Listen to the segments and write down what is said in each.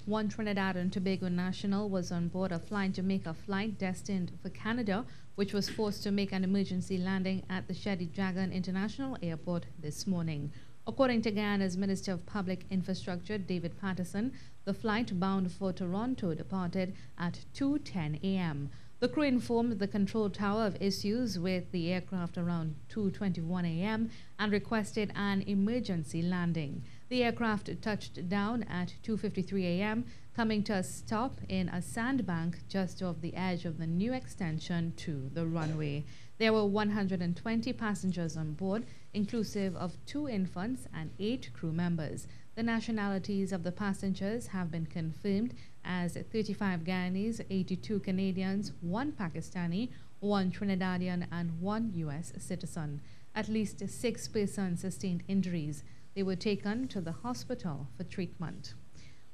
One Trinidad and Tobago national was on board a Fly Jamaica flight destined for Canada, which was forced to make an emergency landing at the Cheddi Jagan International Airport this morning. According to Guyana's Minister of Public Infrastructure, David Patterson, the flight bound for Toronto departed at 2:10 a.m. The crew informed the control tower of issues with the aircraft around 2:21 a.m. and requested an emergency landing. The aircraft touched down at 2:53 a.m., coming to a stop in a sandbank just off the edge of the new extension to the runway. There were 120 passengers on board, inclusive of 2 infants and 8 crew members. The nationalities of the passengers have been confirmed as 35 Guyanese, 82 Canadians, 1 Pakistani, 1 Trinidadian, and 1 U.S. citizen. At least 6 persons sustained injuries. They were taken to the hospital for treatment.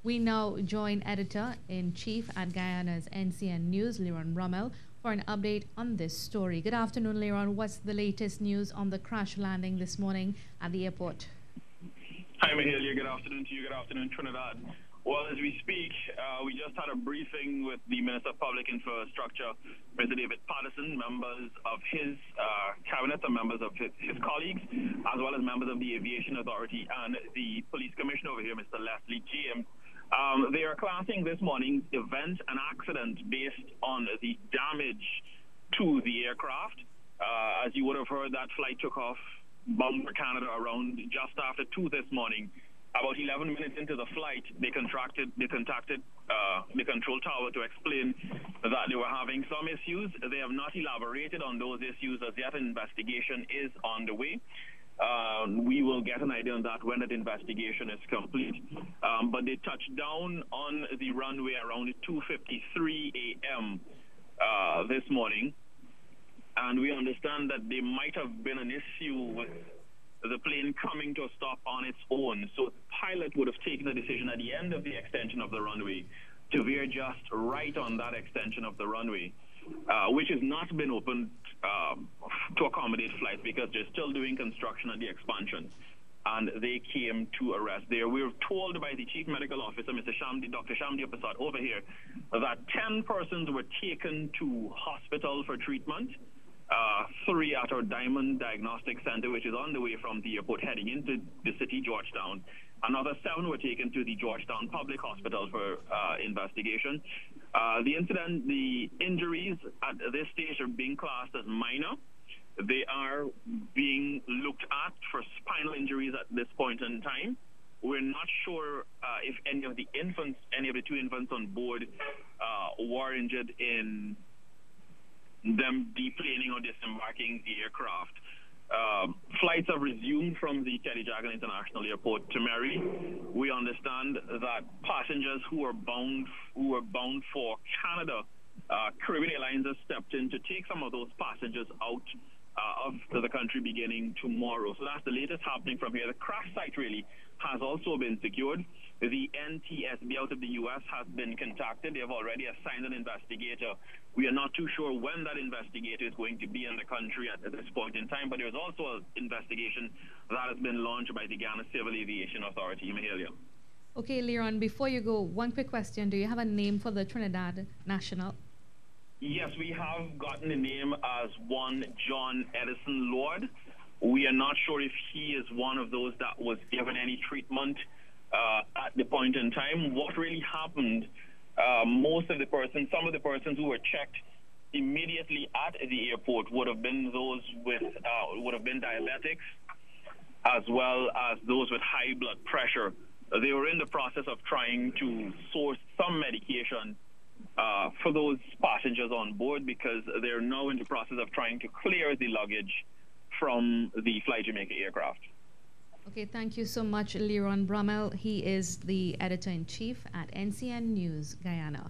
We now join Editor-in-Chief at Guyana's NCN News, Leron Rommel, for an update on this story. Good afternoon, Leron. What's the latest news on the crash landing this morning at the airport? Hi, Mahalia. Good afternoon to you. Good afternoon, Trinidad. Well, as we speak, we just had a briefing with the Minister of Public Infrastructure, Mr. David Patterson, members of his cabinet and members of his colleagues, as well as members of the Aviation Authority and the Police Commissioner over here, Mr. Leslie James. They are classing this morning's event an accident based on the damage to the aircraft. As you would have heard, that flight took off bound for Canada around just after 2 this morning. About 11 minutes into the flight, they contacted the control tower to explain that they were having some issues. They have not elaborated on those issues as yet. An investigation is on the way. We will get an idea on that when that investigation is complete. But they touched down on the runway around 2:53 a.m. This morning. And we understand that there might have been an issue with the plane coming to a stop on its own. So the pilot would have taken a decision at the end of the extension of the runway to veer just right on that extension of the runway, which has not been opened to accommodate flights because they're still doing construction at the expansion. And they came to arrest there. We were told by the Chief Medical Officer, Dr. Shamdi Prasad, over here, that 10 persons were taken to hospital for treatment. 3 at our Diamond Diagnostic Center, which is on the way from the airport heading into the city, Georgetown. Another 7 were taken to the Georgetown Public Hospital for investigation. The injuries at this stage are being classed as minor. They are being looked at for spinal injuries at this point in time. We're not sure if any of the 2 infants on board were injured in them deplaning or disembarking the aircraft. Flights have resumed from the Cheddi Jagan International Airport to Mary. We understand that passengers who are bound for Canada, Caribbean Airlines has stepped in to take some of those passengers out of the country beginning tomorrow. So that's the latest happening from here. The crash site really has also been secured. The NTSB out of the U.S. has been contacted. They have already assigned an investigator. We are not too sure when that investigator is going to be in the country at this point in time, but there's also an investigation that has been launched by the Guyana Civil Aviation Authority. Mahalia. Okay, Leron, before you go, one quick question. Do you have a name for the Trinidad national? Yes, we have gotten a name as one John Edison Lord. We are not sure if he is one of those that was given any treatment at the point in time. What really happened, some of the persons who were checked immediately at the airport would have been those with, diabetics, as well as those with high blood pressure. They were in the process of trying to source some medication for those passengers on board because they're now in the process of trying to clear the luggage from the Fly Jamaica aircraft. Okay, thank you so much, Leron Rommel. He is the Editor-in-Chief at NCN News, Guyana.